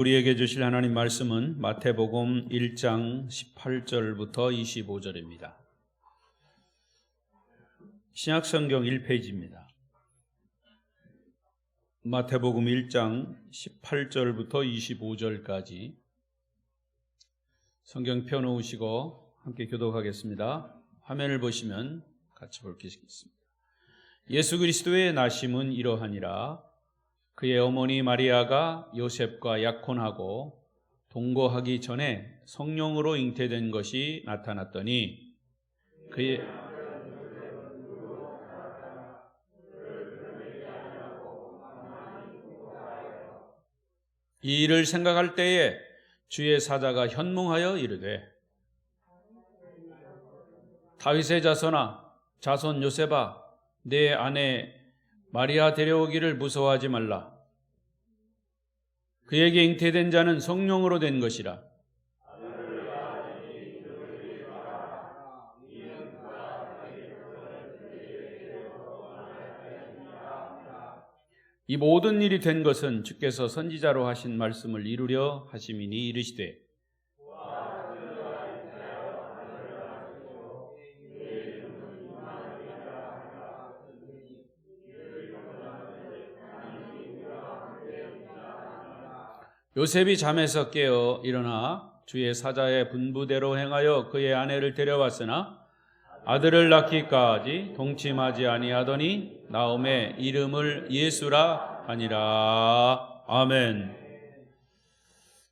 우리에게 주실 하나님 말씀은 마태복음 1장 18절부터 25절입니다. 신약성경 1페이지입니다. 마태복음 1장 18절부터 25절까지 성경 펴놓으시고 함께 교독하겠습니다. 화면을 보시면 같이 볼겠습니다. 예수 그리스도의 나심은 이러하니라. 그의 어머니 마리아가 요셉과 약혼하고 동거하기 전에 성령으로 잉태된 것이 나타났더니 그의 이 일을 생각할 때에 주의 사자가 현몽하여 이르되 다윗의 자손 요셉아 내 아내 마리아 데려오기를 무서워하지 말라. 그에게 잉태된 자는 성령으로 된 것이라. 이 모든 일이 된 것은 주께서 선지자로 하신 말씀을 이루려 하심이니 이르시되 요셉이 잠에서 깨어 일어나 주의 사자의 분부대로 행하여 그의 아내를 데려왔으나 아들을 낳기까지 동침하지 아니하더니 나음에 이름을 예수라 하니라. 아멘.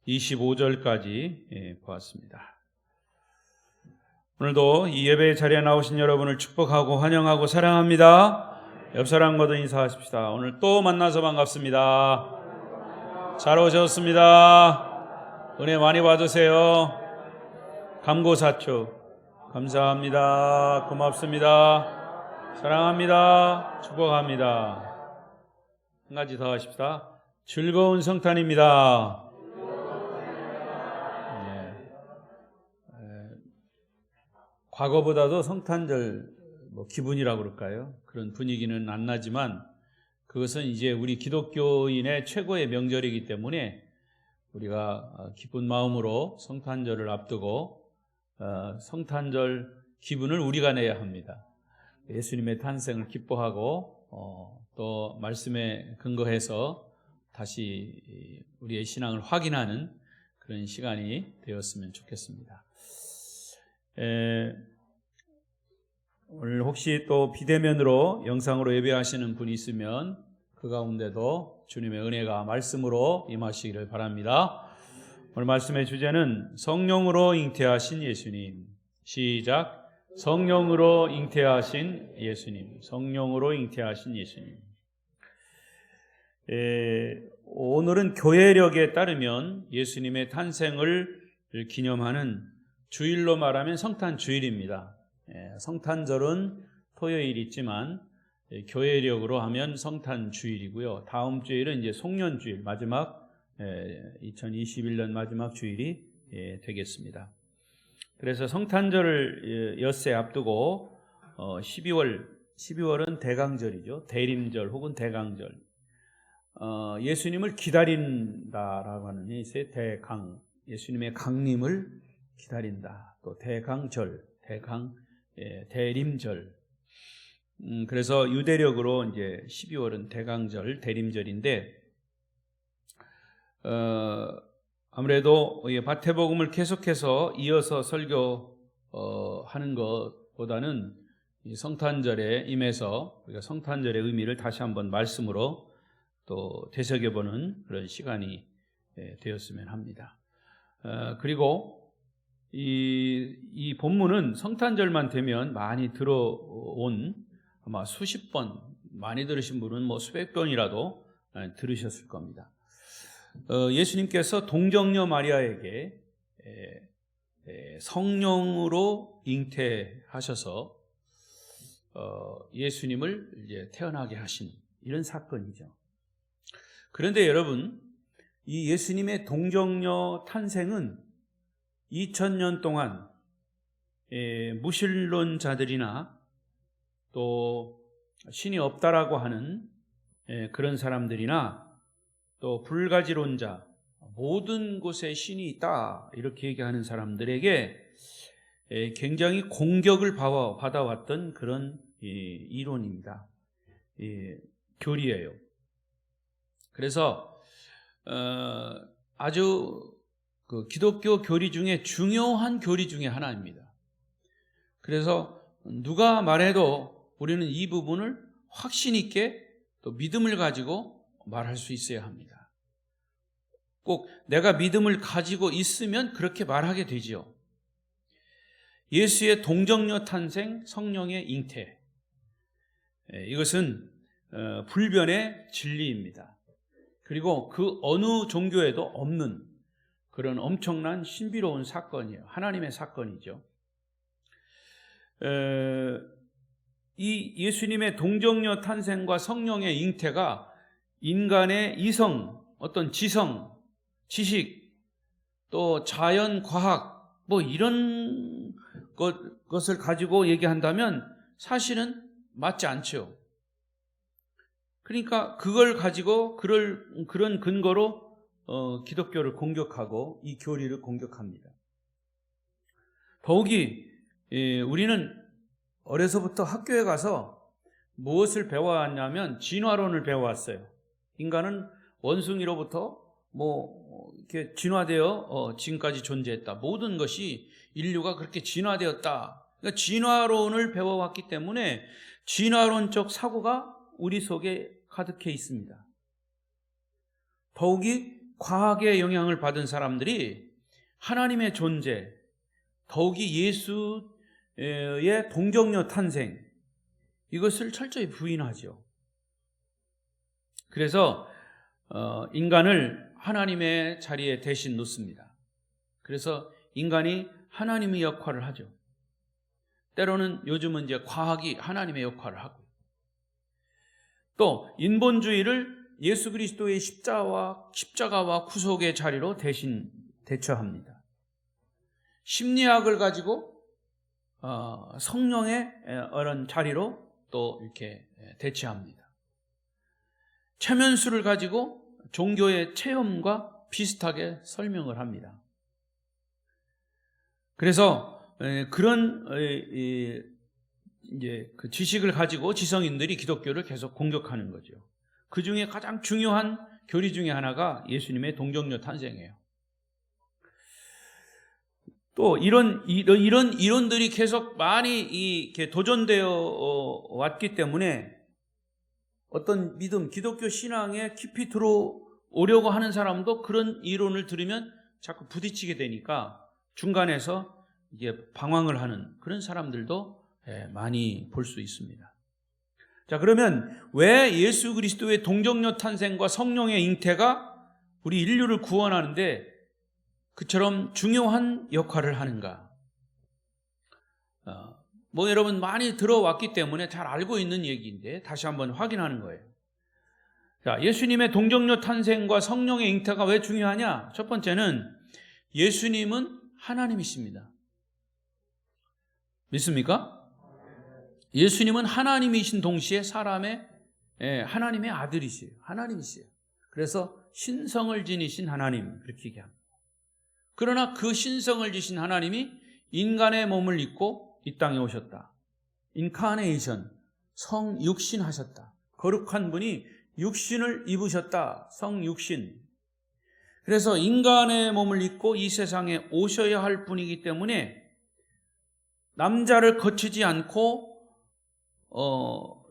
25절까지 보았습니다. 오늘도 이 예배 자리에 나오신 여러분을 축복하고 환영하고 사랑합니다. 옆 사람과도 인사하십시다. 오늘 또 만나서 반갑습니다. 잘 오셨습니다. 은혜 많이 받으세요. 감고사축 감사합니다. 고맙습니다. 사랑합니다. 축복합니다. 한 가지 더 하십시다. 즐거운 성탄입니다. 과거보다도 성탄절 기분이라고 그럴까요? 그런 분위기는 안 나지만 그것은 이제 우리 기독교인의 최고의 명절이기 때문에 우리가 기쁜 마음으로 성탄절을 앞두고 성탄절 기분을 우리가 내야 합니다. 예수님의 탄생을 기뻐하고 또 말씀에 근거해서 다시 우리의 신앙을 확인하는 그런 시간이 되었으면 좋겠습니다. 오늘 혹시 또 비대면으로 영상으로 예배하시는 분이 있으면 그 가운데도 주님의 은혜가 말씀으로 임하시기를 바랍니다. 오늘 말씀의 주제는 성령으로 잉태하신 예수님. 시작. 성령으로 잉태하신 예수님. 성령으로 잉태하신 예수님. 오늘은 교회력에 따르면 예수님의 탄생을 기념하는 주일로 말하면 성탄주일입니다. 성탄절은 토요일 있지만 교회력으로 하면 성탄주일이고요. 다음 주일은 이제 송년주일, 마지막 2021년 마지막 주일이 되겠습니다. 그래서 성탄절을 엿새 앞두고 12월은 대강절이죠. 대림절 혹은 대강절. 예수님을 기다린다라고 하는 것이 대강, 예수님의 강림을 기다린다. 또 대강절, 대림절. 그래서 유대력으로 이제 12월은 대강절, 대림절인데, 아무래도 마태복음을 계속해서 이어서 설교하는 것보다는 이 성탄절에 임해서 우리가 성탄절의 의미를 다시 한번 말씀으로 또 되새겨보는 그런 시간이 되었으면 합니다. 그리고 이 본문은 성탄절만 되면 많이 들어온 아마 수십 번, 많이 들으신 분은 수백 번이라도 들으셨을 겁니다. 예수님께서 동정녀 마리아에게 성령으로 잉태하셔서 예수님을 이제 태어나게 하신 이런 사건이죠. 그런데 여러분, 이 예수님의 동정녀 탄생은 2000년 동안 무신론자들이나 또 신이 없다라고 하는 그런 사람들이나 또 불가지론자, 모든 곳에 신이 있다 이렇게 얘기하는 사람들에게 굉장히 공격을 받아왔던 그런 이론입니다. 교리예요. 그래서 아주 그 기독교 교리 중에 중요한 교리 중에 하나입니다. 그래서 누가 말해도 우리는 이 부분을 확신 있게 또 믿음을 가지고 말할 수 있어야 합니다. 꼭 내가 믿음을 가지고 있으면 그렇게 말하게 되지요. 예수의 동정녀 탄생, 성령의 잉태, 이것은 불변의 진리입니다. 그리고 그 어느 종교에도 없는 그런 엄청난 신비로운 사건이에요. 하나님의 사건이죠. 이 예수님의 동정녀 탄생과 성령의 잉태가 인간의 이성, 어떤 지성, 지식, 또 자연, 과학, 뭐 이런 것을 가지고 얘기한다면 사실은 맞지 않죠. 그러니까 그걸 가지고 그런 근거로 기독교를 공격하고 이 교리를 공격합니다. 더욱이 우리는 어려서부터 학교에 가서 무엇을 배워왔냐면 진화론을 배워왔어요. 인간은 원숭이로부터 이렇게 진화되어 지금까지 존재했다. 모든 것이 인류가 그렇게 진화되었다. 그러니까 진화론을 배워왔기 때문에 진화론적 사고가 우리 속에 가득해 있습니다. 더욱이 과학의 영향을 받은 사람들이 하나님의 존재, 더욱이 예수의 동정녀 탄생, 이것을 철저히 부인하죠. 그래서 인간을 하나님의 자리에 대신 놓습니다. 그래서 인간이 하나님의 역할을 하죠. 때로는 요즘은 이제 과학이 하나님의 역할을 하고, 또 인본주의를 예수 그리스도의 십자가와 구속의 자리로 대신 대처합니다. 심리학을 가지고 성령의 이런 자리로 또 이렇게 대체합니다. 체면수를 가지고 종교의 체험과 비슷하게 설명을 합니다. 그래서 그런 이제 그 지식을 가지고 지성인들이 기독교를 계속 공격하는 거죠. 그 중에 가장 중요한 교리 중에 하나가 예수님의 동정녀 탄생이에요. 또 이런 이론들이 계속 많이 이렇게 도전되어 왔기 때문에 어떤 믿음, 기독교 신앙에 깊이 들어오려고 하는 사람도 그런 이론을 들으면 자꾸 부딪히게 되니까 중간에서 이게 방황을 하는 그런 사람들도 많이 볼 수 있습니다. 자, 그러면 왜 예수 그리스도의 동정녀 탄생과 성령의 잉태가 우리 인류를 구원하는데 그처럼 중요한 역할을 하는가? 여러분 많이 들어왔기 때문에 잘 알고 있는 얘기인데 다시 한번 확인하는 거예요. 자, 예수님의 동정녀 탄생과 성령의 잉태가 왜 중요하냐? 첫 번째는 예수님은 하나님이십니다. 믿습니까? 예수님은 하나님이신 동시에 하나님의 아들이시에요. 하나님이시에요. 그래서 신성을 지니신 하나님, 그렇게 얘기합니다. 그러나 그 신성을 지신 하나님이 인간의 몸을 입고 이 땅에 오셨다. 인카네이션, 성육신 하셨다. 거룩한 분이 육신을 입으셨다. 성육신. 그래서 인간의 몸을 입고 이 세상에 오셔야 할 분이기 때문에 남자를 거치지 않고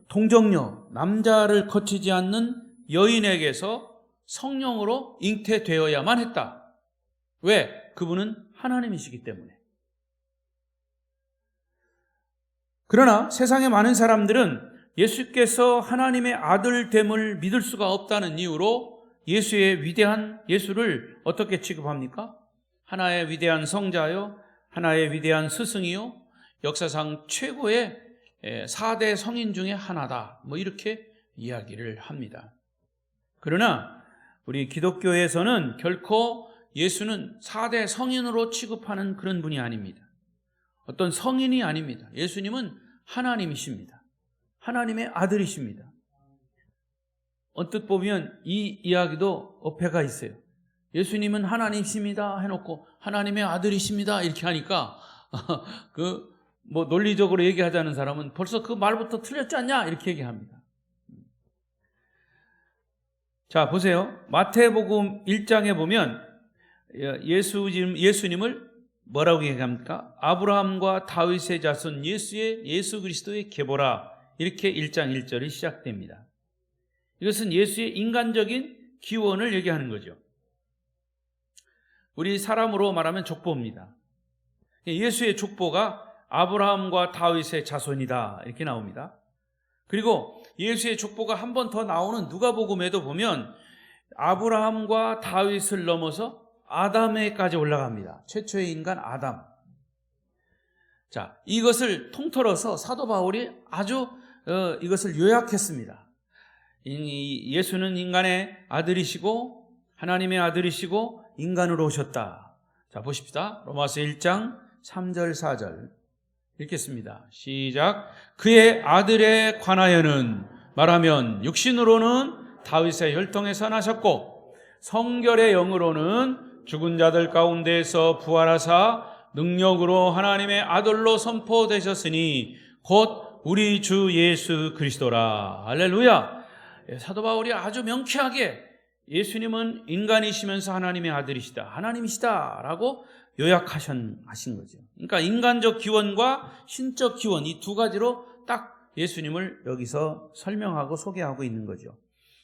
동정녀, 남자를 거치지 않는 여인에게서 성령으로 잉태되어야만 했다. 왜? 그분은 하나님이시기 때문에. 그러나 세상의 많은 사람들은 예수께서 하나님의 아들됨을 믿을 수가 없다는 이유로 예수를 어떻게 취급합니까? 하나의 위대한 성자요, 하나의 위대한 스승이요, 역사상 최고의 4대 성인 중에 하나다. 이렇게 이야기를 합니다. 그러나 우리 기독교에서는 결코 예수는 4대 성인으로 취급하는 그런 분이 아닙니다. 어떤 성인이 아닙니다. 예수님은 하나님이십니다. 하나님의 아들이십니다. 언뜻 보면 이 이야기도 어폐가 있어요. 예수님은 하나님이십니다 해놓고 하나님의 아들이십니다 이렇게 하니까 뭐 논리적으로 얘기하자는 사람은 벌써 그 말부터 틀렸지 않냐 이렇게 얘기합니다. 자, 보세요. 마태복음 1장에 보면 예수님을 뭐라고 얘기합니까? 아브라함과 다윗의 자손 예수 그리스도의 계보라, 이렇게 1장 1절이 시작됩니다. 이것은 예수의 인간적인 기원을 얘기하는 거죠. 우리 사람으로 말하면 족보입니다. 예수의 족보가 아브라함과 다윗의 자손이다 이렇게 나옵니다. 그리고 예수의 족보가 한 번 더 나오는 누가복음에도 보면 아브라함과 다윗을 넘어서 아담에까지 올라갑니다. 최초의 인간 아담. 자, 이것을 통틀어서 사도 바울이 아주 이것을 요약했습니다. 예수는 인간의 아들이시고 하나님의 아들이시고 인간으로 오셨다. 자, 보십시다. 로마서 1장 3절 4절 읽겠습니다. 시작. 그의 아들에 관하여는 말하면 육신으로는 다윗의 혈통에서 나셨고 성결의 영으로는 죽은 자들 가운데에서 부활하사 능력으로 하나님의 아들로 선포되셨으니 곧 우리 주 예수 그리스도라. 할렐루야. 사도 바울이 아주 명쾌하게 예수님은 인간이시면서 하나님의 아들이시다, 하나님이시다 라고 요약하신 거죠. 그러니까 인간적 기원과 신적 기원, 이 두 가지로 딱 예수님을 여기서 설명하고 소개하고 있는 거죠.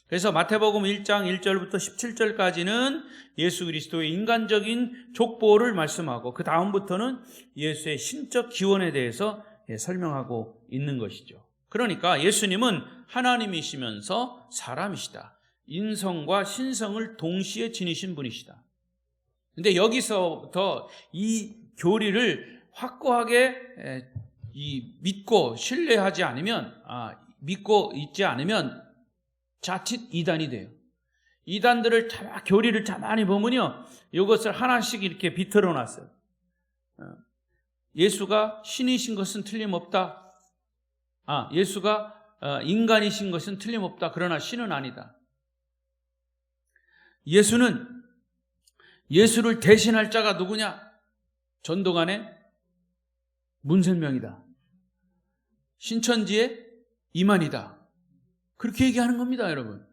그래서 마태복음 1장 1절부터 17절까지는 예수 그리스도의 인간적인 족보를 말씀하고 그 다음부터는 예수의 신적 기원에 대해서 설명하고 있는 것이죠. 그러니까 예수님은 하나님이시면서 사람이시다. 인성과 신성을 동시에 지니신 분이시다. 근데 여기서부터 이 교리를 확고하게 믿고 신뢰하지 않으면, 믿고 있지 않으면 자칫 이단이 돼요. 이단들을 교리를 가만히 보면요, 이것을 하나씩 이렇게 비틀어 놨어요. 예수가 신이신 것은 틀림없다. 예수가 인간이신 것은 틀림없다. 그러나 신은 아니다. 예수를 대신할 자가 누구냐? 전도관의 문선명이다. 신천지의 이만이다. 그렇게 얘기하는 겁니다, 여러분.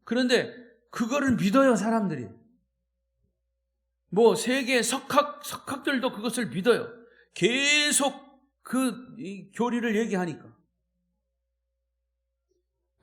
그런데 그거를 믿어요, 사람들이. 뭐 세계 석학들도 그것을 믿어요. 계속 이 교리를 얘기하니까.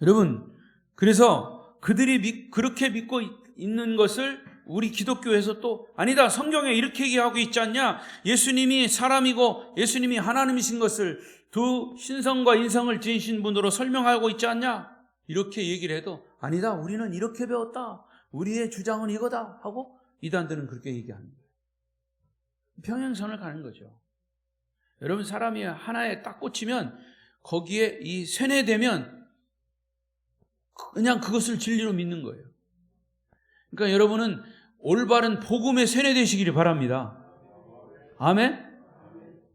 여러분, 그래서 그들이 그렇게 믿고 있는 것을 우리 기독교에서 또 아니다, 성경에 이렇게 얘기하고 있지 않냐? 예수님이 사람이고 예수님이 하나님이신 것을 두 신성과 인성을 지니신 분으로 설명하고 있지 않냐? 이렇게 얘기를 해도 아니다, 우리는 이렇게 배웠다, 우리의 주장은 이거다 하고 이단들은 그렇게 얘기합니다. 평행선을 가는 거죠. 여러분, 사람이 하나에 딱 꽂히면 거기에 이 세뇌되면 그냥 그것을 진리로 믿는 거예요. 그러니까 여러분은 올바른 복음에 세뇌되시기를 바랍니다. 아멘?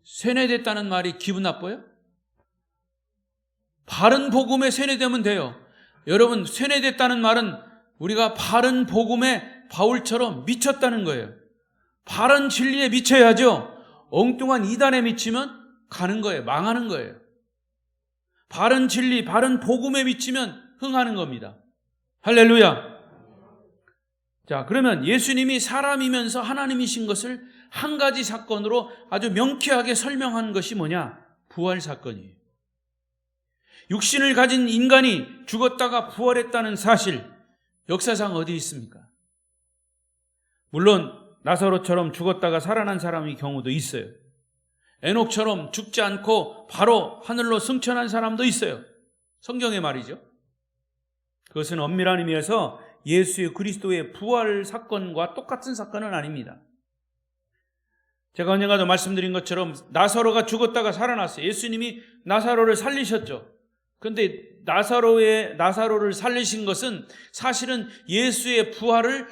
세뇌됐다는 말이 기분 나빠요? 바른 복음에 세뇌되면 돼요. 여러분, 세뇌됐다는 말은 우리가 바른 복음에 바울처럼 미쳤다는 거예요. 바른 진리에 미쳐야죠. 엉뚱한 이단에 미치면 가는 거예요. 망하는 거예요. 바른 진리, 바른 복음에 미치면 흥하는 겁니다. 할렐루야. 자, 그러면 예수님이 사람이면서 하나님이신 것을 한 가지 사건으로 아주 명쾌하게 설명한 것이 뭐냐? 부활 사건이에요. 육신을 가진 인간이 죽었다가 부활했다는 사실, 역사상 어디 있습니까? 물론 나사로처럼 죽었다가 살아난 사람의 경우도 있어요. 에녹처럼 죽지 않고 바로 하늘로 승천한 사람도 있어요. 성경의 말이죠. 그것은 엄밀한 의미에서 예수의 그리스도의 부활 사건과 똑같은 사건은 아닙니다. 제가 언젠가도 말씀드린 것처럼 나사로가 죽었다가 살아났어요. 예수님이 나사로를 살리셨죠. 그런데 나사로를 살리신 것은 사실은 예수의 부활을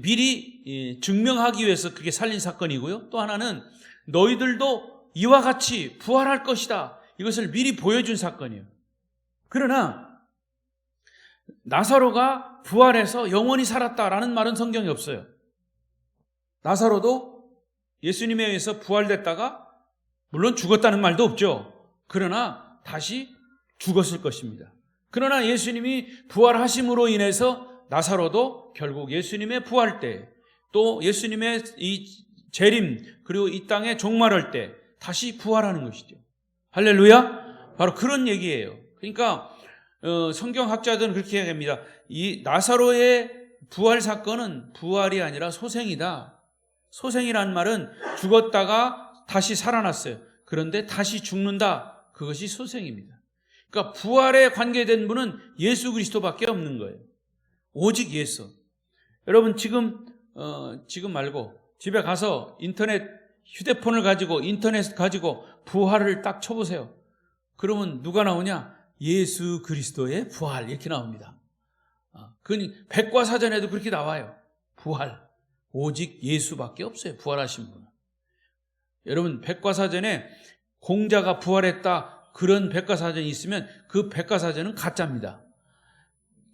미리 증명하기 위해서 그게 살린 사건이고요. 또 하나는 너희들도 이와 같이 부활할 것이다, 이것을 미리 보여준 사건이에요. 그러나 나사로가 부활해서 영원히 살았다라는 말은 성경에 없어요. 나사로도 예수님에 의해서 부활됐다가 물론 죽었다는 말도 없죠. 그러나 다시 죽었을 것입니다. 그러나 예수님이 부활하심으로 인해서 나사로도 결국 예수님의 부활 때, 또 예수님의 이 재림, 그리고 이 땅에 종말할 때 다시 부활하는 것이죠. 할렐루야. 바로 그런 얘기예요. 그러니까 성경학자들은 그렇게 얘기합니다. 이 나사로의 부활 사건은 부활이 아니라 소생이다. 소생이란 말은 죽었다가 다시 살아났어요. 그런데 다시 죽는다. 그것이 소생입니다. 그러니까 부활에 관계된 분은 예수 그리스도밖에 없는 거예요. 오직 예수. 여러분 지금 말고 집에 가서 휴대폰을 가지고 인터넷 가지고 부활을 딱 쳐보세요. 그러면 누가 나오냐? 예수 그리스도의 부활 이렇게 나옵니다. 그러니 백과사전에도 그렇게 나와요. 부활. 오직 예수밖에 없어요. 부활하신 분은. 여러분 백과사전에 공자가 부활했다 그런 백과사전이 있으면 그 백과사전은 가짜입니다.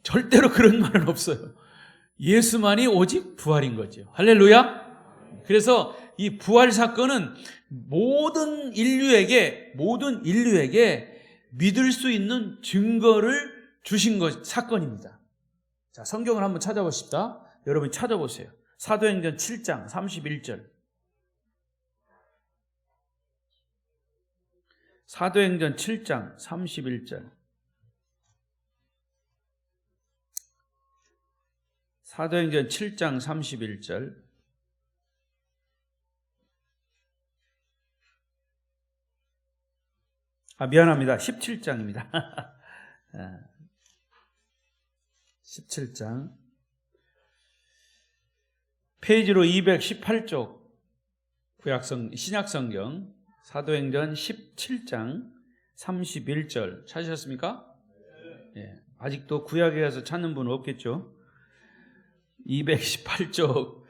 절대로 그런 말은 없어요. 예수만이 오직 부활인 거죠. 할렐루야. 그래서 이 부활 사건은 모든 인류에게 믿을 수 있는 증거를 주신 사건입니다. 자, 성경을 한번 찾아보십시다. 여러분이 찾아보세요. 사도행전 7장 31절. 사도행전 7장 31절. 사도행전 7장 31절. 미안합니다. 17장입니다. 17장. 페이지로 218쪽 신약성경 사도행전 17장 31절 찾으셨습니까? 예, 아직도 구약에 가서 찾는 분은 없겠죠? 218쪽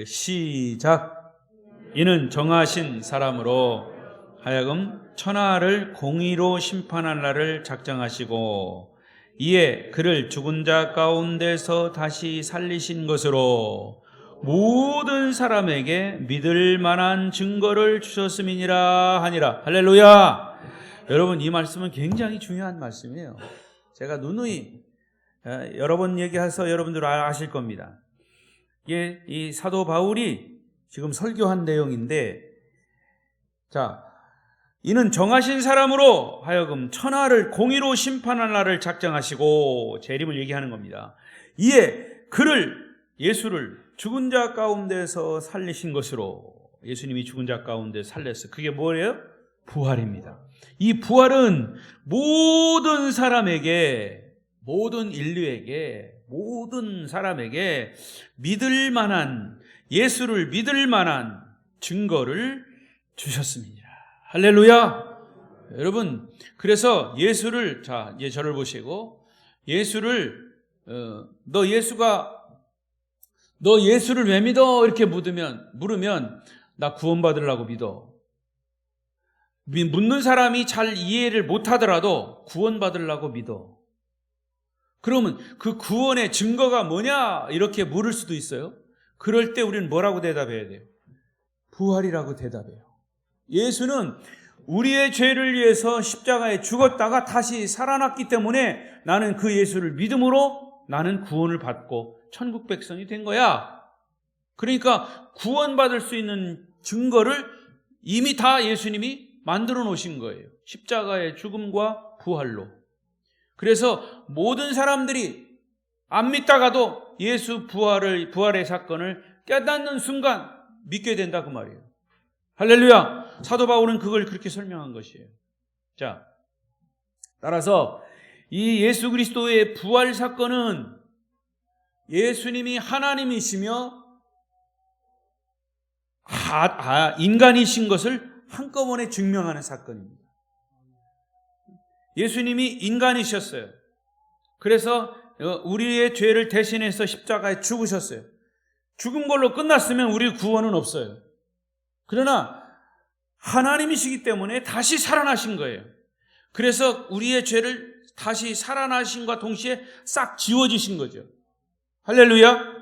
시작. 이는 정하신 사람으로 하여금 천하를 공의로 심판할 날을 작정하시고 이에 그를 죽은 자 가운데서 다시 살리신 것으로 모든 사람에게 믿을 만한 증거를 주셨음이니라 하니라. 할렐루야. 여러분 이 말씀은 굉장히 중요한 말씀이에요. 제가 누누이 여러 번 얘기해서 여러분들 아실 겁니다. 이게 이 사도 바울이 지금 설교한 내용인데, 자, 이는 정하신 사람으로 하여금 천하를 공의로 심판할 날을 작정하시고, 재림을 얘기하는 겁니다. 이에 예수를 죽은 자 가운데서 살리신 것으로, 예수님이 죽은 자 가운데 살렸어요. 그게 뭐예요? 부활입니다. 이 부활은 모든 사람에게, 모든 인류에게, 모든 사람에게 믿을 만한, 예수를 믿을 만한 증거를 주셨습니다. 할렐루야. 여러분, 그래서 예수를, 자, 이제 저를 보시고, 예수를 너 예수를 왜 믿어? 이렇게 물으면 나 구원받으려고 믿어. 묻는 사람이 잘 이해를 못하더라도 구원받으려고 믿어. 그러면 그 구원의 증거가 뭐냐? 이렇게 물을 수도 있어요. 그럴 때 우리는 뭐라고 대답해야 돼요? 부활이라고 대답해요. 예수는 우리의 죄를 위해서 십자가에 죽었다가 다시 살아났기 때문에 나는 그 예수를 믿음으로 나는 구원을 받고 천국 백성이 된 거야. 그러니까 구원받을 수 있는 증거를 이미 다 예수님이 만들어 놓으신 거예요. 십자가의 죽음과 부활로. 그래서 모든 사람들이 안 믿다가도 예수 부활의 사건을 깨닫는 순간 믿게 된다 그 말이에요. 할렐루야. 사도 바울은 그걸 그렇게 설명한 것이에요. 자, 따라서 이 예수 그리스도의 부활 사건은 예수님이 하나님이시며 인간이신 것을 한꺼번에 증명하는 사건입니다. 예수님이 인간이셨어요. 그래서 우리의 죄를 대신해서 십자가에 죽으셨어요. 죽은 걸로 끝났으면 우리 구원은 없어요. 그러나 하나님이시기 때문에 다시 살아나신 거예요. 그래서 우리의 죄를 다시 살아나신과 동시에 싹 지워지신 거죠. 할렐루야.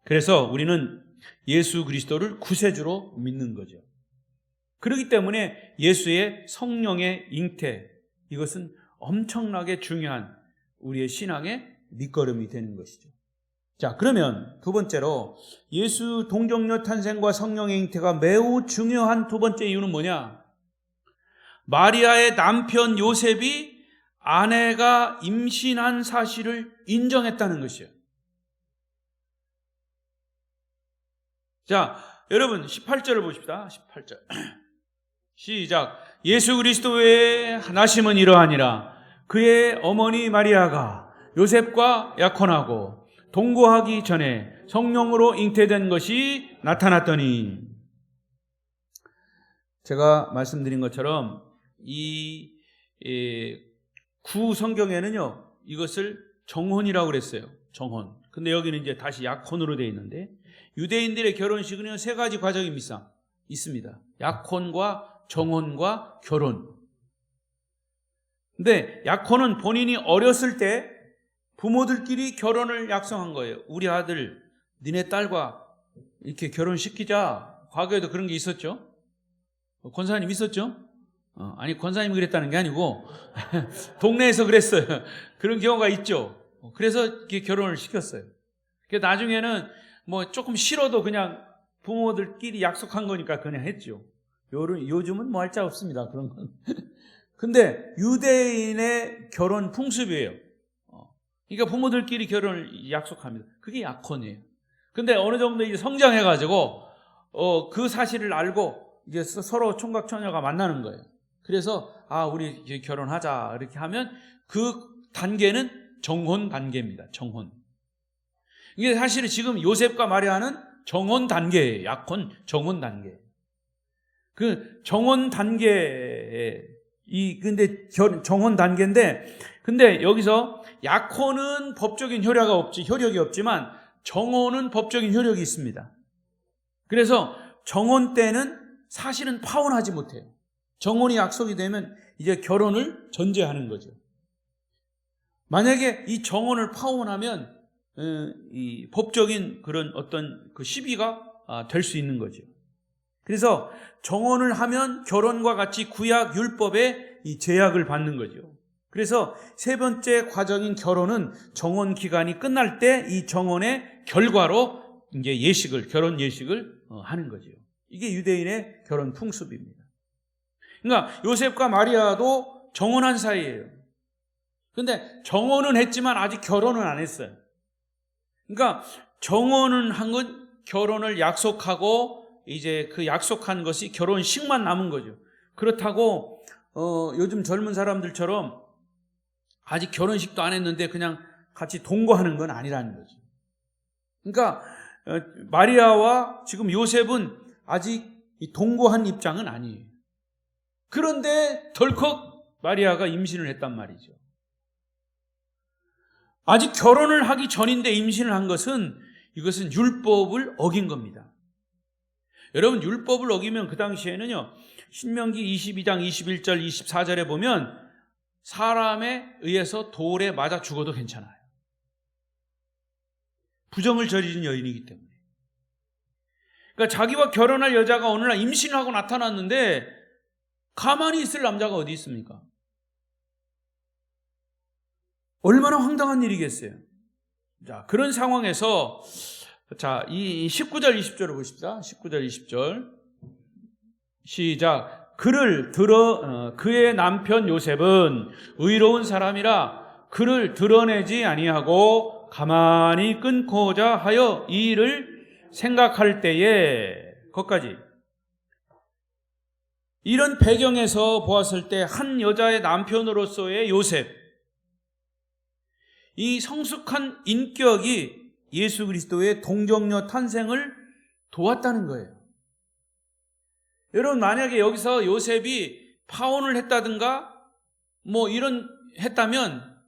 그래서 우리는 예수 그리스도를 구세주로 믿는 거죠. 그렇기 때문에 예수의 성령의 잉태, 이것은 엄청나게 중요한 우리의 신앙의 밑거름이 되는 것이죠. 자, 그러면 두 번째로 예수 동정녀 탄생과 성령의 잉태가 매우 중요한 두 번째 이유는 뭐냐? 마리아의 남편 요셉이 아내가 임신한 사실을 인정했다는 것이에요. 자, 여러분 18절을 보십시다. 18절. 시작. 예수 그리스도 외에 나심은 이러하니라. 그의 어머니 마리아가 요셉과 약혼하고 동거하기 전에 성령으로 잉태된 것이 나타났더니, 제가 말씀드린 것처럼 이 구 성경에는요 이것을 정혼이라고 그랬어요. 정혼. 근데 여기는 이제 다시 약혼으로 되어 있는데, 유대인들의 결혼식은 세 가지 과정이 있습니다. 약혼과 정혼과 결혼. 근데 약혼은 본인이 어렸을 때 부모들끼리 결혼을 약속한 거예요. 우리 아들, 니네 딸과 이렇게 결혼시키자. 과거에도 그런 게 있었죠. 권사님 있었죠? 아니, 권사님이 그랬다는 게 아니고 동네에서 그랬어요. 그런 경우가 있죠. 그래서 이렇게 결혼을 시켰어요. 그래서 나중에는 뭐 조금 싫어도 그냥 부모들끼리 약속한 거니까 그냥 했죠. 요즘은 뭐 할 자 없습니다, 그런 건. 근데 유대인의 결혼 풍습이에요. 그러니까 부모들끼리 결혼을 약속합니다. 그게 약혼이에요. 근데 어느 정도 이제 성장해가지고 그 사실을 알고 이제 서로 총각처녀가 만나는 거예요. 그래서 우리 이제 결혼하자 이렇게 하면 그 단계는 정혼 단계입니다. 정혼. 이게 사실은 지금 요셉과 마리아는 정혼 단계예요. 약혼, 정혼 단계. 그 정혼 단계, 근데 정혼 단계인데, 근데 여기서 약혼은 법적인 효력이 없지만 정혼은 법적인 효력이 있습니다. 그래서 정혼 때는 사실은 파혼하지 못해요. 정혼이 약속이 되면 이제 결혼을 전제하는 거죠. 만약에 이 정혼을 파혼하면 이 법적인 그런 어떤 그 시비가 될 수 있는 거죠. 그래서 정혼을 하면 결혼과 같이 구약 율법에 이 제약을 받는 거죠. 그래서 세 번째 과정인 결혼은 정혼 기간이 끝날 때 이 정혼의 결과로 이제 결혼 예식을 하는 거죠. 이게 유대인의 결혼 풍습입니다. 그러니까 요셉과 마리아도 정혼한 사이예요. 근데 정혼은 했지만 아직 결혼은 안 했어요. 그러니까 정혼은 한 건 결혼을 약속하고 이제 그 약속한 것이 결혼식만 남은 거죠. 그렇다고 요즘 젊은 사람들처럼 아직 결혼식도 안 했는데 그냥 같이 동거하는 건 아니라는 거죠. 그러니까 마리아와 지금 요셉은 아직 동거한 입장은 아니에요. 그런데 덜컥 마리아가 임신을 했단 말이죠. 아직 결혼을 하기 전인데 임신을 한 것은, 이것은 율법을 어긴 겁니다. 여러분, 율법을 어기면 그 당시에는요, 신명기 22장 21절 24절에 보면 사람에 의해서 돌에 맞아 죽어도 괜찮아요. 부정을 저지른 여인이기 때문에. 그러니까 자기와 결혼할 여자가 어느 날 임신을 하고 나타났는데 가만히 있을 남자가 어디 있습니까? 얼마나 황당한 일이겠어요. 자, 그런 상황에서 자, 이 19절 20절을 보십시다. 19절 20절 시작. 그의 남편 요셉은 의로운 사람이라 그를 드러내지 아니하고 가만히 끊고자 하여 이 일을 생각할 때에, 거기까지. 이런 배경에서 보았을 때 한 여자의 남편으로서의 요셉, 이 성숙한 인격이 예수 그리스도의 동정녀 탄생을 도왔다는 거예요. 여러분, 만약에 여기서 요셉이 파혼을 했다든가 뭐 이런 했다면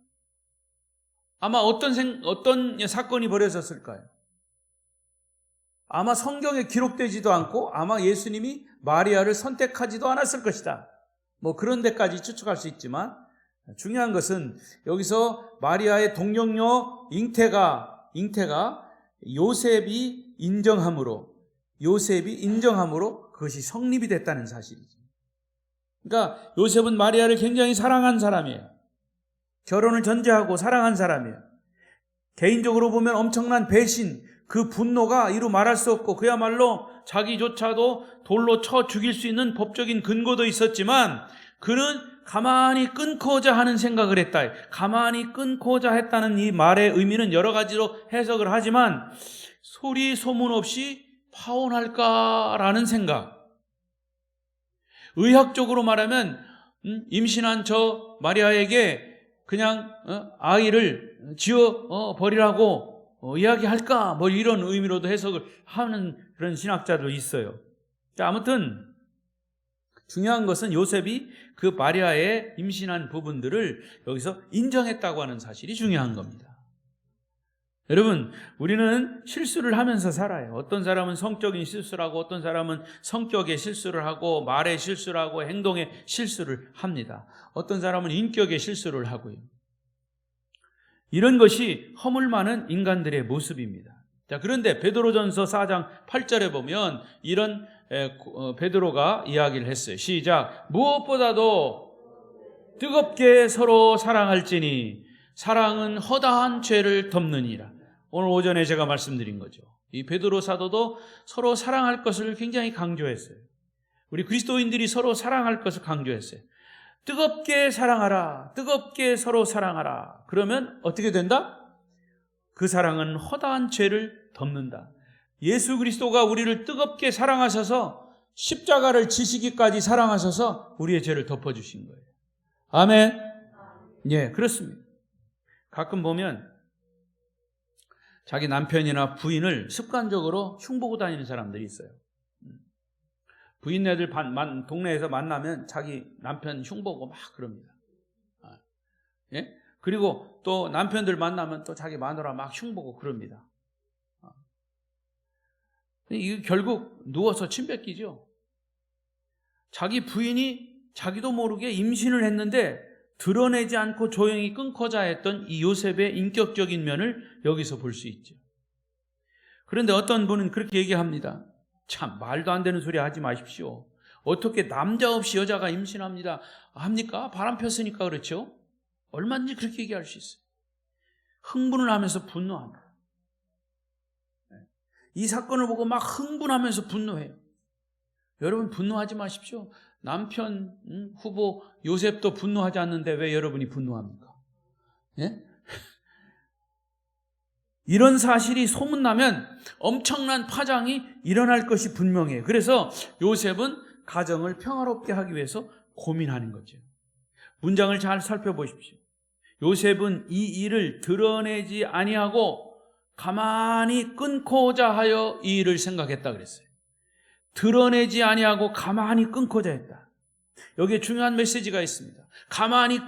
아마 어떤 사건이 벌어졌을까요? 아마 성경에 기록되지도 않고 아마 예수님이 마리아를 선택하지도 않았을 것이다. 뭐 그런 데까지 추측할 수 있지만 중요한 것은 여기서 마리아의 동정녀 잉태가 요셉이 인정함으로 그것이 성립이 됐다는 사실이죠. 그러니까 요셉은 마리아를 굉장히 사랑한 사람이에요. 결혼을 전제하고 사랑한 사람이에요. 개인적으로 보면 엄청난 배신, 그 분노가 이루 말할 수 없고 그야말로 자기조차도 돌로 쳐 죽일 수 있는 법적인 근거도 있었지만 그는 가만히 끊고자 하는 생각을 했다. 가만히 끊고자 했다는 이 말의 의미는 여러 가지로 해석을 하지만 소리 소문 없이 파혼할까라는 생각. 의학적으로 말하면 임신한 저 마리아에게 그냥 아이를 지어 버리라고 이야기할까 뭐 이런 의미로도 해석을 하는 그런 신학자도 있어요. 아무튼 중요한 것은 요셉이 그 마리아의 임신한 부분들을 여기서 인정했다고 하는 사실이 중요한 겁니다. 여러분, 우리는 실수를 하면서 살아요. 어떤 사람은 성적인 실수를 하고 어떤 사람은 성격의 실수를 하고 말의 실수를 하고 행동의 실수를 합니다. 어떤 사람은 인격의 실수를 하고요. 이런 것이 허물 많은 인간들의 모습입니다. 자, 그런데 베드로전서 4장 8절에 보면 이런 베드로가 이야기를 했어요. 시작. 무엇보다도 뜨겁게 서로 사랑할지니 사랑은 허다한 죄를 덮느니라. 오늘 오전에 제가 말씀드린 거죠. 이 베드로 사도도 서로 사랑할 것을 굉장히 강조했어요. 우리 그리스도인들이 서로 사랑할 것을 강조했어요. 뜨겁게 사랑하라. 뜨겁게 서로 사랑하라. 그러면 어떻게 된다? 그 사랑은 허다한 죄를 덮는다. 예수 그리스도가 우리를 뜨겁게 사랑하셔서 십자가를 지시기까지 사랑하셔서 우리의 죄를 덮어주신 거예요. 아멘. 예, 그렇습니다. 가끔 보면 자기 남편이나 부인을 습관적으로 흉보고 다니는 사람들이 있어요. 부인네들 동네에서 만나면 자기 남편 흉보고 막 그럽니다. 예? 그리고 또 남편들 만나면 또 자기 마누라 막 흉보고 그럽니다. 이거 결국 누워서 침 뱉기죠. 자기 부인이 자기도 모르게 임신을 했는데 드러내지 않고 조용히 끊고자 했던 이 요셉의 인격적인 면을 여기서 볼 수 있죠. 그런데 어떤 분은 그렇게 얘기합니다. 참 말도 안 되는 소리 하지 마십시오. 어떻게 남자 없이 여자가 임신합니다 합니까? 바람 폈으니까 그렇죠. 얼마든지 그렇게 얘기할 수 있어요. 흥분을 하면서 분노합니다. 이 사건을 보고 막 흥분하면서 분노해요. 여러분 분노하지 마십시오. 남편 후보 요셉도 분노하지 않는데 왜 여러분이 분노합니까? 예? 이런 사실이 소문나면 엄청난 파장이 일어날 것이 분명해요. 그래서 요셉은 가정을 평화롭게 하기 위해서 고민하는 거죠. 문장을 잘 살펴보십시오. 요셉은 이 일을 드러내지 아니하고 가만히 끊고자 하여 이 일을 생각했다 그랬어요. 드러내지 아니하고 가만히 끊고자 했다. 여기에 중요한 메시지가 있습니다. 가만히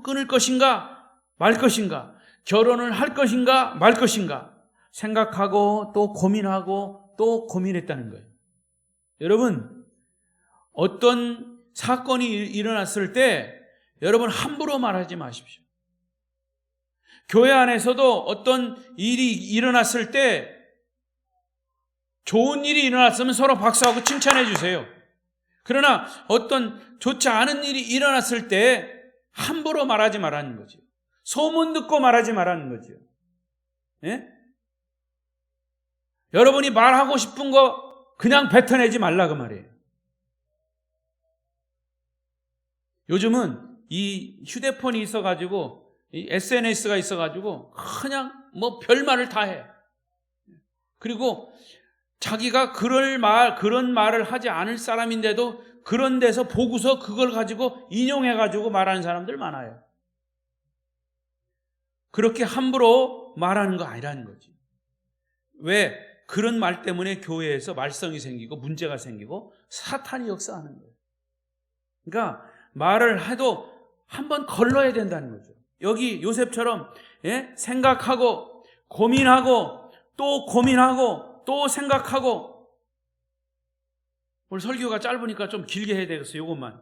끊을 것인가 말 것인가, 결혼을 할 것인가 말 것인가 생각하고 또 고민하고 또 고민했다는 거예요. 여러분, 어떤 사건이 일어났을 때 여러분 함부로 말하지 마십시오. 교회 안에서도 어떤 일이 일어났을 때 좋은 일이 일어났으면 서로 박수하고 칭찬해 주세요. 그러나 어떤 좋지 않은 일이 일어났을 때 함부로 말하지 말라는 거죠. 소문 듣고 말하지 말라는 거죠. 예? 여러분이 말하고 싶은 거 그냥 뱉어내지 말라 그 말이에요. 요즘은 이 휴대폰이 있어가지고 이 SNS가 있어가지고 그냥 뭐 별말을 다 해. 그리고 자기가 그런 말을 하지 않을 사람인데도 그런 데서 보고서 그걸 가지고 인용해가지고 말하는 사람들 많아요. 그렇게 함부로 말하는 거 아니라는 거지. 왜? 그런 말 때문에 교회에서 말썽이 생기고 문제가 생기고 사탄이 역사하는 거예요. 그러니까 말을 해도 한번 걸러야 된다는 거죠. 여기 요셉처럼 생각하고 고민하고 또 고민하고 또 생각하고, 오늘 설교가 짧으니까 좀 길게 해야 되겠어요. 이것만.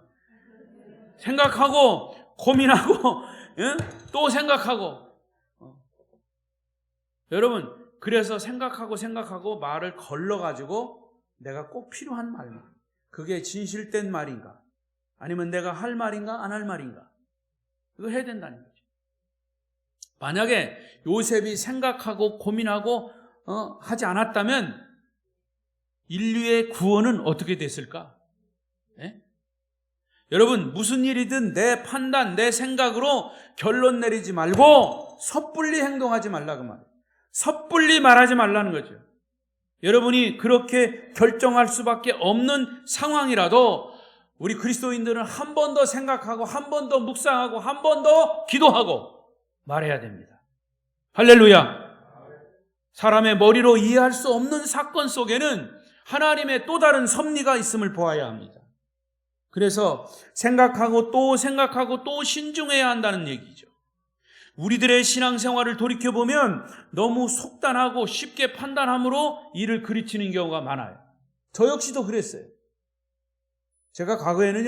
생각하고 고민하고 또 생각하고. 여러분, 그래서 생각하고 말을 걸러가지고 내가 꼭 필요한 말만, 그게 진실된 말인가, 아니면 내가 할 말인가 안 할 말인가, 이거 해야 된다는 거죠. 만약에 요셉이 생각하고 고민하고 하지 않았다면 인류의 구원은 어떻게 됐을까? 네? 여러분, 무슨 일이든 내 판단, 내 생각으로 결론 내리지 말고 섣불리 행동하지 말라 그 말이에요. 섣불리 말하지 말라는 거죠. 여러분이 그렇게 결정할 수밖에 없는 상황이라도 우리 그리스도인들은 한 번 더 생각하고 한 번 더 묵상하고 한 번 더 기도하고 말해야 됩니다. 할렐루야. 사람의 머리로 이해할 수 없는 사건 속에는 하나님의 또 다른 섭리가 있음을 보아야 합니다. 그래서 생각하고 또 신중해야 한다는 얘기죠. 우리들의 신앙생활을 돌이켜보면 너무 속단하고 쉽게 판단함으로 일을 그르치는 경우가 많아요. 저 역시도 그랬어요. 제가 과거에는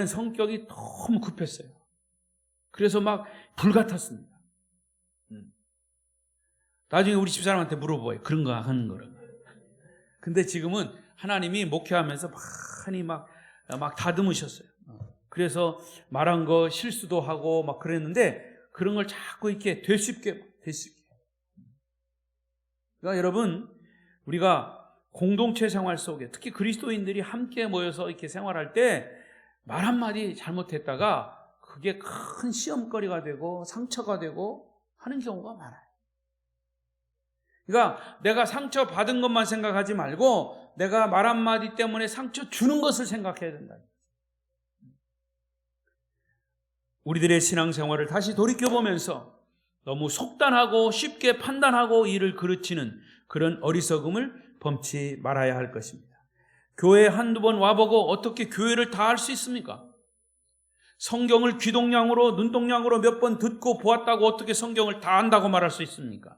성격이 너무 급했어요. 그래서 막 불같았습니다. 나중에 우리 집사람한테 물어봐요. 그런 거 하는 거라고. 근데 지금은 하나님이 목회하면서 많이 막 다듬으셨어요. 그래서 말한 거 실수도 하고 막 그랬는데 그런 걸 자꾸 이렇게 되씹게. 그러니까 여러분, 우리가 공동체 생활 속에 특히 그리스도인들이 함께 모여서 이렇게 생활할 때 말 한마디 잘못했다가 그게 큰 시험거리가 되고 상처가 되고 하는 경우가 많아요. 그러니까 내가 상처 받은 것만 생각하지 말고 내가 말 한마디 때문에 상처 주는 것을 생각해야 된다. 우리들의 신앙생활을 다시 돌이켜보면서 너무 속단하고 쉽게 판단하고 일을 그르치는 그런 어리석음을 범치 말아야 할 것입니다. 교회에 한두 번 와보고 어떻게 교회를 다 할 수 있습니까? 성경을 귀동냥으로 눈동냥으로 몇 번 듣고 보았다고 어떻게 성경을 다 안다고 말할 수 있습니까?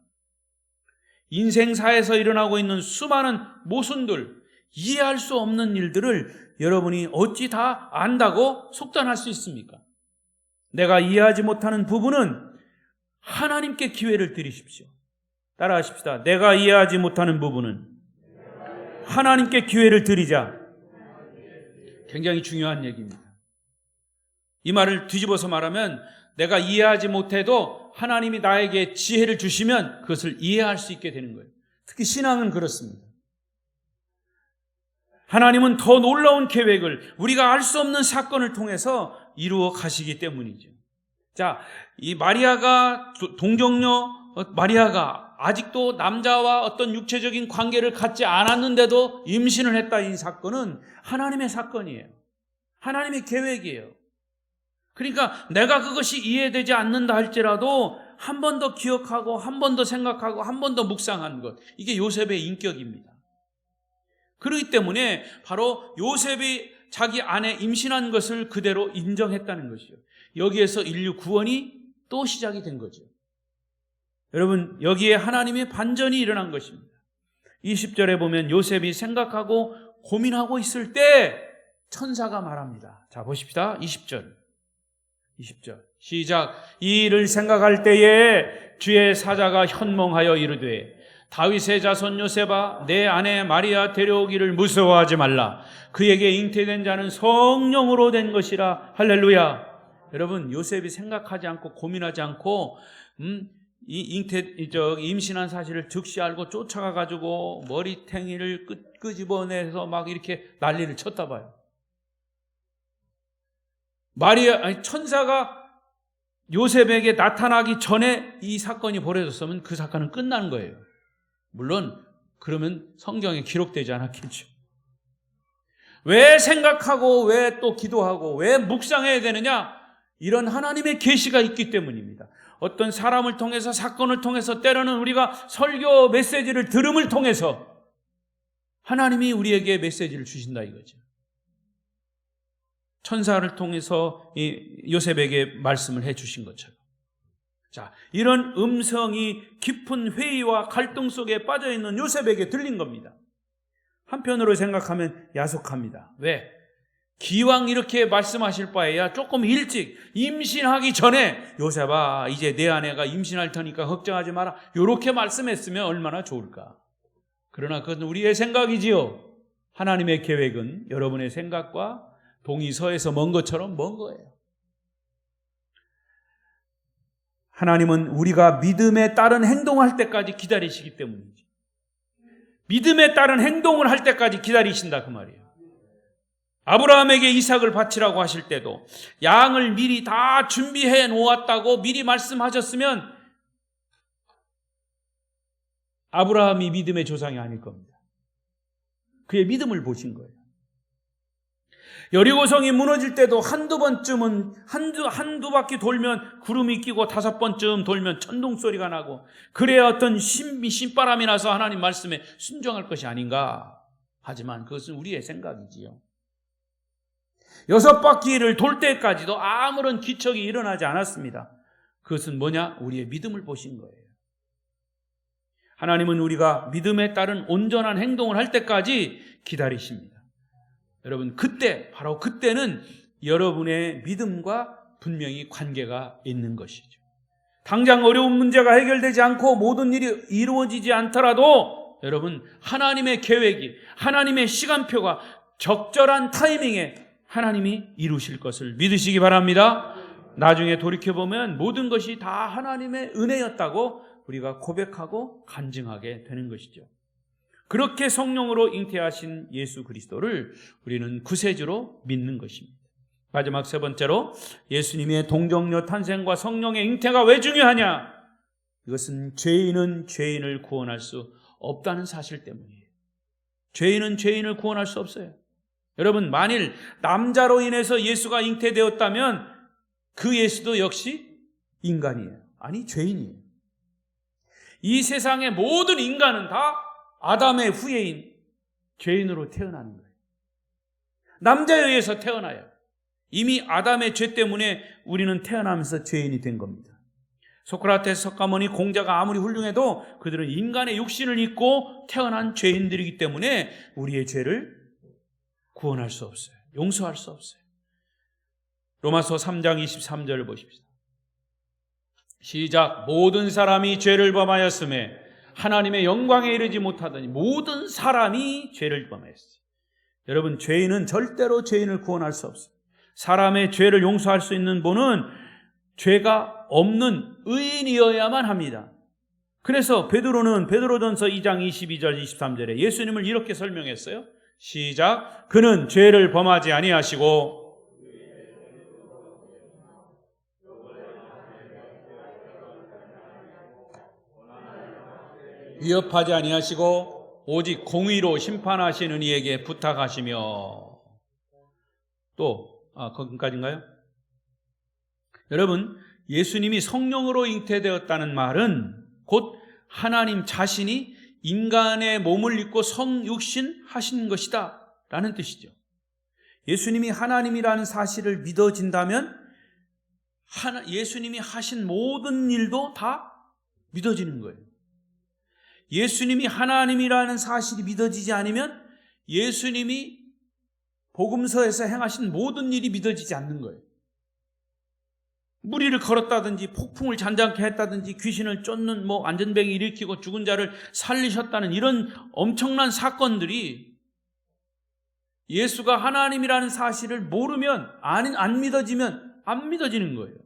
인생사에서 일어나고 있는 수많은 모순들, 이해할 수 없는 일들을 여러분이 어찌 다 안다고 속단할 수 있습니까? 내가 이해하지 못하는 부분은 하나님께 기회를 드리십시오. 따라하십시다. 내가 이해하지 못하는 부분은 하나님께 기회를 드리자. 굉장히 중요한 얘기입니다. 이 말을 뒤집어서 말하면 내가 이해하지 못해도 하나님이 나에게 지혜를 주시면 그것을 이해할 수 있게 되는 거예요. 특히 신앙은 그렇습니다. 하나님은 더 놀라운 계획을 우리가 알 수 없는 사건을 통해서 이루어 가시기 때문이죠. 자, 이 동정녀 마리아가 아직도 남자와 어떤 육체적인 관계를 갖지 않았는데도 임신을 했다. 이 사건은 하나님의 사건이에요. 하나님의 계획이에요. 그러니까 내가 그것이 이해되지 않는다 할지라도 한 번 더 기억하고 한 번 더 생각하고 한 번 더 묵상하는 것, 이게 요셉의 인격입니다. 그렇기 때문에 바로 요셉이 자기 아내 임신한 것을 그대로 인정했다는 것이죠. 여기에서 인류 구원이 또 시작이 된 거죠. 여러분, 여기에 하나님의 반전이 일어난 것입니다. 20절에 보면 요셉이 생각하고 고민하고 있을 때 천사가 말합니다. 자, 보십시다. 20절 시작. 이 일을 생각할 때에 주의 사자가 현몽하여 이르되 다윗의 자손 요셉아, 내 아내 마리아 데려오기를 무서워하지 말라. 그에게 잉태된 자는 성령으로 된 것이라. 할렐루야. 여러분, 요셉이 생각하지 않고 고민하지 않고 임신한 사실을 즉시 알고 쫓아가가지고 머리탱이를 끄집어내서 막 이렇게 난리를 쳤다 봐요. 천사가 요셉에게 나타나기 전에 이 사건이 벌어졌으면 그 사건은 끝나는 거예요. 물론 그러면 성경에 기록되지 않았겠죠. 왜 생각하고 왜 또 기도하고 왜 묵상해야 되느냐? 이런 하나님의 계시가 있기 때문입니다. 어떤 사람을 통해서, 사건을 통해서, 때로는 우리가 설교 메시지를 들음을 통해서 하나님이 우리에게 메시지를 주신다 이거죠. 천사를 통해서 요셉에게 말씀을 해 주신 것처럼. 자, 이런 음성이 깊은 회의와 갈등 속에 빠져 있는 요셉에게 들린 겁니다. 한편으로 생각하면 야속합니다. 왜? 기왕 이렇게 말씀하실 바에야 조금 일찍 임신하기 전에 요셉아 이제 내 아내가 임신할 테니까 걱정하지 마라 이렇게 말씀했으면 얼마나 좋을까. 그러나 그건 우리의 생각이지요. 하나님의 계획은 여러분의 생각과 동이서에서 먼 것처럼 먼 거예요. 하나님은 우리가 믿음에 따른 행동할 때까지 기다리시기 때문이죠. 믿음에 따른 행동을 할 때까지 기다리신다 그 말이에요. 아브라함에게 이삭을 바치라고 하실 때도 양을 미리 다 준비해 놓았다고 미리 말씀하셨으면 아브라함이 믿음의 조상이 아닐 겁니다. 그의 믿음을 보신 거예요. 여리고성이 무너질 때도 한두 번쯤은 한두 바퀴 돌면 구름이 끼고 5번쯤 돌면 천둥 소리가 나고 그래야 어떤 신바람이 나서 하나님 말씀에 순종할 것이 아닌가. 하지만 그것은 우리의 생각이지요. 6바퀴를 돌 때까지도 아무런 기척이 일어나지 않았습니다. 그것은 뭐냐? 우리의 믿음을 보신 거예요. 하나님은 우리가 믿음에 따른 온전한 행동을 할 때까지 기다리십니다. 여러분, 그때, 바로 그때는 여러분의 믿음과 분명히 관계가 있는 것이죠. 당장 어려운 문제가 해결되지 않고 모든 일이 이루어지지 않더라도 여러분, 하나님의 계획이, 하나님의 시간표가 적절한 타이밍에 하나님이 이루실 것을 믿으시기 바랍니다. 나중에 돌이켜보면 모든 것이 다 하나님의 은혜였다고 우리가 고백하고 간증하게 되는 것이죠. 그렇게 성령으로 잉태하신 예수 그리스도를 우리는 구세주로 믿는 것입니다. 마지막 세 번째로 예수님의 동정녀 탄생과 성령의 잉태가 왜 중요하냐? 이것은 죄인은 죄인을 구원할 수 없다는 사실 때문이에요. 죄인은 죄인을 구원할 수 없어요. 여러분, 만일 남자로 인해서 예수가 잉태되었다면 그 예수도 역시 인간이에요. 아니, 죄인이에요. 이 세상의 모든 인간은 다 아담의 후예인 죄인으로 태어나는 거예요. 남자에 의해서 태어나요. 이미 아담의 죄 때문에 우리는 태어나면서 죄인이 된 겁니다. 소크라테스, 석가모니, 공자가 아무리 훌륭해도 그들은 인간의 육신을 입고 태어난 죄인들이기 때문에 우리의 죄를 구원할 수 없어요. 용서할 수 없어요. 로마서 3장 23절을 보십시다. 시작. 모든 사람이 죄를 범하였음에 하나님의 영광에 이르지 못하더니 모든 사람이 죄를 범하였어요. 여러분, 죄인은 절대로 죄인을 구원할 수 없어요. 사람의 죄를 용서할 수 있는 분은 죄가 없는 의인이어야만 합니다. 그래서 베드로전서 2장 22절 23절에 예수님을 이렇게 설명했어요. 시작. 그는 죄를 범하지 아니하시고 위협하지 아니하시고 오직 공의로 심판하시는 이에게 부탁하시며 거기까지인가요? 여러분, 예수님이 성령으로 잉태되었다는 말은 곧 하나님 자신이 인간의 몸을 입고 성육신 하신 것이다 라는 뜻이죠. 예수님이 하나님이라는 사실을 믿어진다면 예수님이 하신 모든 일도 다 믿어지는 거예요. 예수님이 하나님이라는 사실이 믿어지지 않으면 예수님이 복음서에서 행하신 모든 일이 믿어지지 않는 거예요. 무리를 걸었다든지 폭풍을 잔잔케 했다든지 귀신을 쫓는 안전뱅이 일으키고 죽은 자를 살리셨다는 이런 엄청난 사건들이 예수가 하나님이라는 사실을 모르면 안 믿어지면 안 믿어지는 거예요.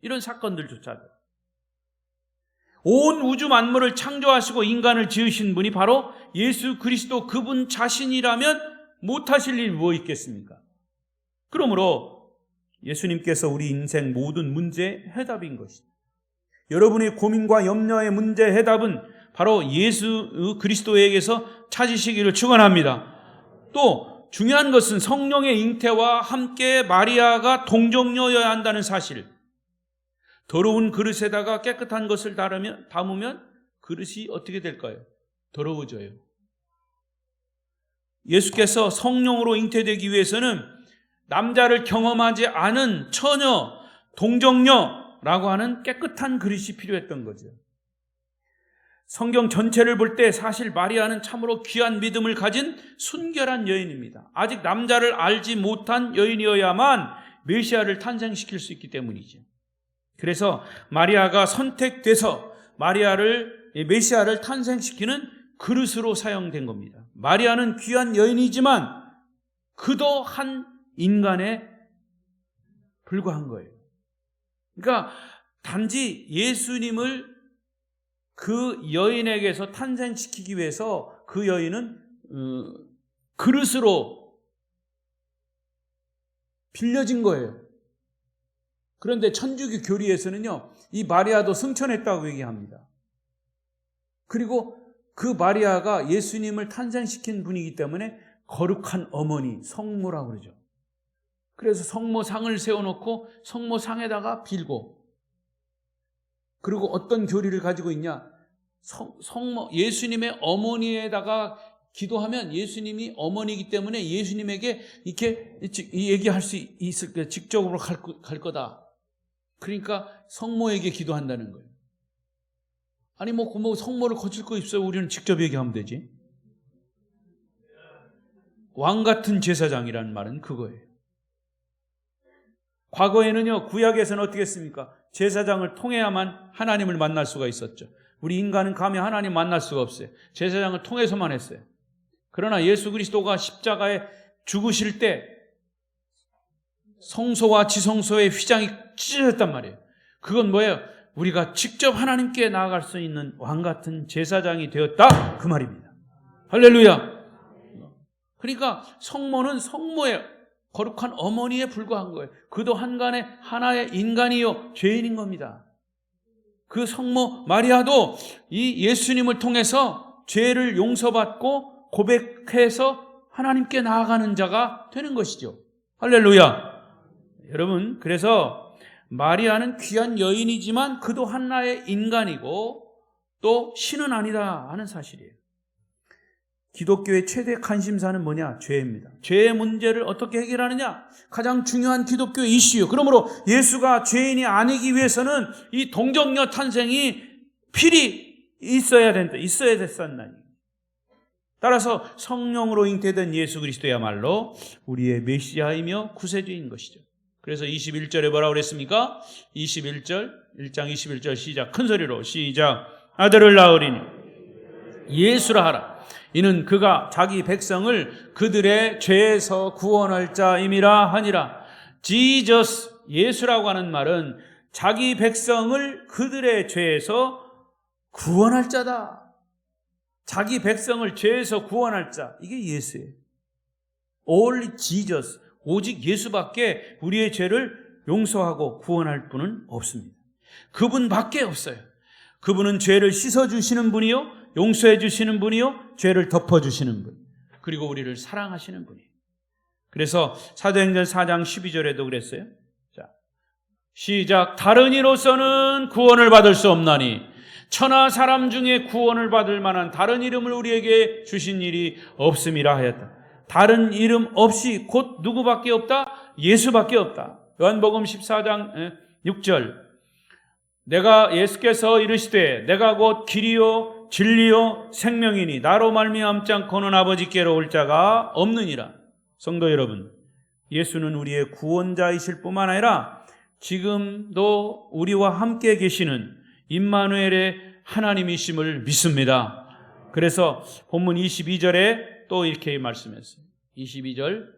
이런 사건들조차도. 온 우주 만물을 창조하시고 인간을 지으신 분이 바로 예수 그리스도 그분 자신이라면 못하실 일이 뭐 있겠습니까? 그러므로 예수님께서 우리 인생 모든 문제의 해답인 것입니다. 여러분의 고민과 염려의 문제의 해답은 바로 예수 그리스도에게서 찾으시기를 축원합니다. 또 중요한 것은 성령의 잉태와 함께 마리아가 동정녀여야 한다는 사실. 더러운 그릇에다가 깨끗한 것을 담으면 그릇이 어떻게 될까요? 더러워져요. 예수께서 성령으로 잉태되기 위해서는 남자를 경험하지 않은 처녀, 동정녀라고 하는 깨끗한 그릇이 필요했던 거죠. 성경 전체를 볼 때 사실 마리아는 참으로 귀한 믿음을 가진 순결한 여인입니다. 아직 남자를 알지 못한 여인이어야만 메시아를 탄생시킬 수 있기 때문이죠. 그래서 마리아가 선택돼서 메시아를 탄생시키는 그릇으로 사용된 겁니다. 마리아는 귀한 여인이지만 그도 한 인간에 불과한 거예요. 그러니까 단지 예수님을 그 여인에게서 탄생시키기 위해서 그 여인은 그릇으로 빌려진 거예요. 그런데 천주교 교리에서는요, 이 마리아도 승천했다고 얘기합니다. 그리고 그 마리아가 예수님을 탄생시킨 분이기 때문에 거룩한 어머니, 성모라고 그러죠. 그래서 성모상을 세워놓고 성모상에다가 빌고, 그리고 어떤 교리를 가지고 있냐, 성모, 예수님의 어머니에다가 기도하면 예수님이 어머니이기 때문에 예수님에게 이렇게 얘기할 수 있을 거예요. 직접으로 갈 거다. 그러니까 성모에게 기도한다는 거예요. 아니 뭐 성모를 거칠 거 있어요. 우리는 직접 얘기하면 되지. 왕 같은 제사장이라는 말은 그거예요. 과거에는요, 구약에서는 어떻게 했습니까? 제사장을 통해야만 하나님을 만날 수가 있었죠. 우리 인간은 감히 하나님 만날 수가 없어요. 제사장을 통해서만 했어요. 그러나 예수 그리스도가 십자가에 죽으실 때 성소와 지성소의 휘장이 찢어졌단 말이에요. 그건 뭐예요? 우리가 직접 하나님께 나아갈 수 있는 왕 같은 제사장이 되었다, 그 말입니다. 할렐루야. 그러니까 성모는 성모의 거룩한 어머니에 불과한 거예요. 그도 하나의 인간이요 죄인인 겁니다. 그 성모 마리아도 이 예수님을 통해서 죄를 용서받고 고백해서 하나님께 나아가는 자가 되는 것이죠. 할렐루야. 여러분, 그래서 마리아는 귀한 여인이지만 그도 하나의 인간이고 또 신은 아니다 하는 사실이에요. 기독교의 최대 관심사는 뭐냐? 죄입니다. 죄의 문제를 어떻게 해결하느냐? 가장 중요한 기독교 이슈예요. 그러므로 예수가 죄인이 아니기 위해서는 이 동정녀 탄생이 필히 있어야 됐었나니. 따라서 성령으로 잉태된 예수 그리스도야말로 우리의 메시아이며 구세주인 것이죠. 그래서 21절에 뭐라고 그랬습니까? 1장 21절 시작. 큰 소리로 시작. 아들을 낳으리니 예수라 하라. 이는 그가 자기 백성을 그들의 죄에서 구원할 자임이라 하니라. Jesus, 예수라고 하는 말은 자기 백성을 그들의 죄에서 구원할 자다. 자기 백성을 죄에서 구원할 자, 이게 예수예요. Only Jesus, 오직 예수밖에 우리의 죄를 용서하고 구원할 분은 없습니다. 그분밖에 없어요. 그분은 죄를 씻어주시는 분이요, 용서해 주시는 분이요, 죄를 덮어주시는 분, 그리고 우리를 사랑하시는 분이에요. 그래서 사도행전 4장 12절에도 그랬어요. 자, 시작. 다른 이로서는 구원을 받을 수 없나니 천하 사람 중에 구원을 받을 만한 다른 이름을 우리에게 주신 일이 없음이라 하였다. 다른 이름 없이 곧 누구밖에 없다? 예수밖에 없다. 요한복음 14장 6절. 내가 예수께서 이르시되 내가 곧 길이요 진리요 생명이니 나로 말미암지 않고는 아버지께로 올 자가 없느니라. 성도 여러분, 예수는 우리의 구원자이실 뿐만 아니라 지금도 우리와 함께 계시는 임마누엘의 하나님이심을 믿습니다. 그래서 본문 22절에 또 이렇게 말씀했어요. 22절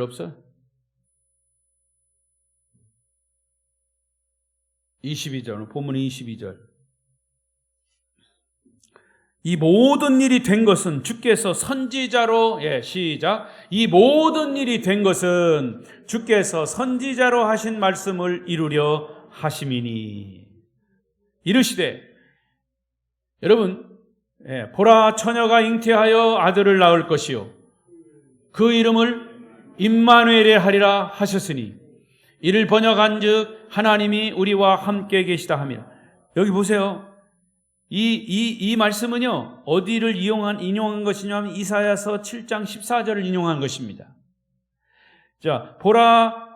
없어? 22절, 본문 22절. 이 모든 일이 된 것은 주께서 선지자로, 시작. 이 모든 일이 된 것은 주께서 선지자로 하신 말씀을 이루려 하심이니. 이르시되, 여러분, 보라 처녀가 잉태하여 아들을 낳을 것이요 그 이름을 임마누엘에 하리라 하셨으니 이를 번역한즉 하나님이 우리와 함께 계시다 하며. 여기 보세요. 이 말씀은요, 어디를 인용한 것이냐면 이사야서 7장 14절을 인용한 것입니다. 자, 보라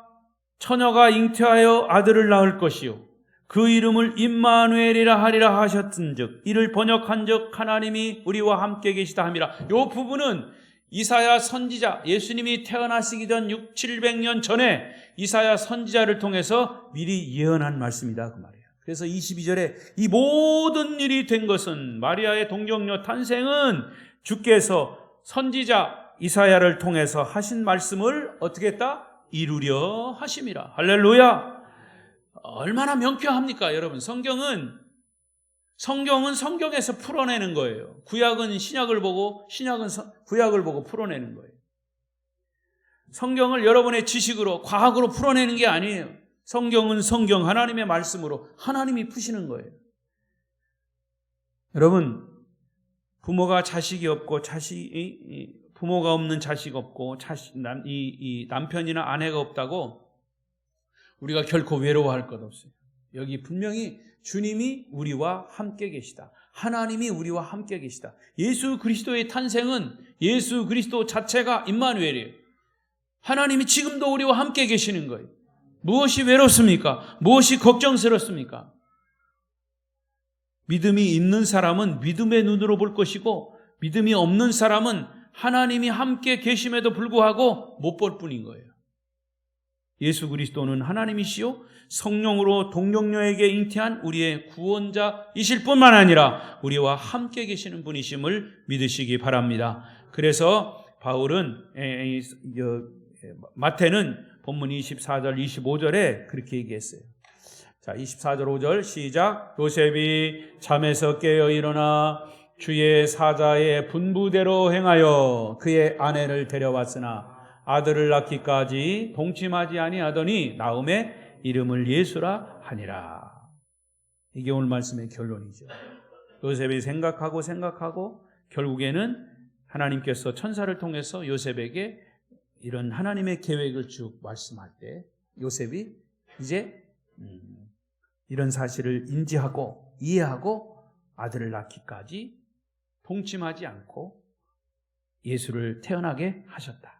처녀가 잉태하여 아들을 낳을 것이요 그 이름을 임마누엘이라 하리라 하셨은즉 이를 번역한즉 하나님이 우리와 함께 계시다 함이라. 이 부분은 이사야 선지자, 예수님이 태어나시기 전 600~700년 전에 이사야 선지자를 통해서 미리 예언한 말씀이다 그 말이에요. 그래서 22절에 이 모든 일이 된 것은, 마리아의 동정녀 탄생은 주께서 선지자 이사야를 통해서 하신 말씀을 어떻게 했다? 이루려 하심이라. 할렐루야. 얼마나 명쾌합니까 여러분. 성경은 성경에서 풀어내는 거예요. 구약은 신약을 보고, 신약은 구약을 보고 풀어내는 거예요. 성경을 여러분의 지식으로, 과학으로 풀어내는 게 아니에요. 성경은 성경, 하나님의 말씀으로 하나님이 푸시는 거예요. 여러분, 부모가 자식이 없고, 부모가 없는 자식 없고, 이 남편이나 아내가 없다고 우리가 결코 외로워할 것 없어요. 여기 분명히 주님이 우리와 함께 계시다. 하나님이 우리와 함께 계시다. 예수 그리스도의 탄생은 예수 그리스도 자체가 임마누엘이에요. 하나님이 지금도 우리와 함께 계시는 거예요. 무엇이 외롭습니까? 무엇이 걱정스럽습니까? 믿음이 있는 사람은 믿음의 눈으로 볼 것이고, 믿음이 없는 사람은 하나님이 함께 계심에도 불구하고 못 볼 뿐인 거예요. 예수 그리스도는 하나님이시요 성령으로 동정녀에게 잉태한 우리의 구원자이실 뿐만 아니라 우리와 함께 계시는 분이심을 믿으시기 바랍니다. 그래서 바울은 마태는 본문 24절 25절에 그렇게 얘기했어요. 자, 24절 5절 시작. 요셉이 잠에서 깨어 일어나 주의 사자의 분부대로 행하여 그의 아내를 데려왔으나 아들을 낳기까지 동침하지 아니하더니 나음의 이름을 예수라 하니라. 이게 오늘 말씀의 결론이죠. 요셉이 생각하고 결국에는 하나님께서 천사를 통해서 요셉에게 이런 하나님의 계획을 쭉 말씀할 때 요셉이 이제 이런 사실을 인지하고 이해하고 아들을 낳기까지 동침하지 않고 예수를 태어나게 하셨다.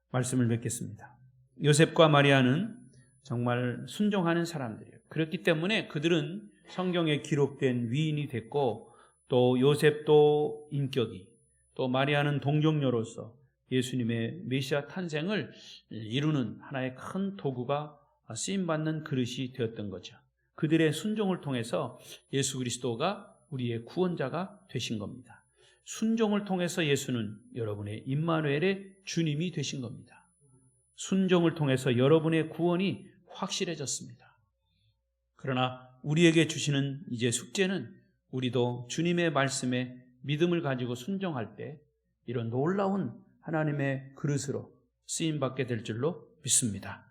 말씀을 맺겠습니다. 요셉과 마리아는 정말 순종하는 사람들이에요. 그렇기 때문에 그들은 성경에 기록된 위인이 됐고, 또 요셉도 인격이, 또 마리아는 동정녀로서 예수님의 메시아 탄생을 이루는 하나의 큰 도구가 쓰임받는 그릇이 되었던 거죠. 그들의 순종을 통해서 예수 그리스도가 우리의 구원자가 되신 겁니다. 순종을 통해서 예수는 여러분의 임마누엘의 주님이 되신 겁니다. 순종을 통해서 여러분의 구원이 확실해졌습니다. 그러나 우리에게 주시는 이제 숙제는 우리도 주님의 말씀에 믿음을 가지고 순종할 때 이런 놀라운 하나님의 그릇으로 쓰임받게 될 줄로 믿습니다.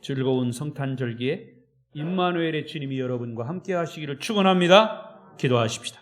즐거운 성탄절기에 임마누엘의 주님이 여러분과 함께 하시기를 축원합니다. 기도하십시다.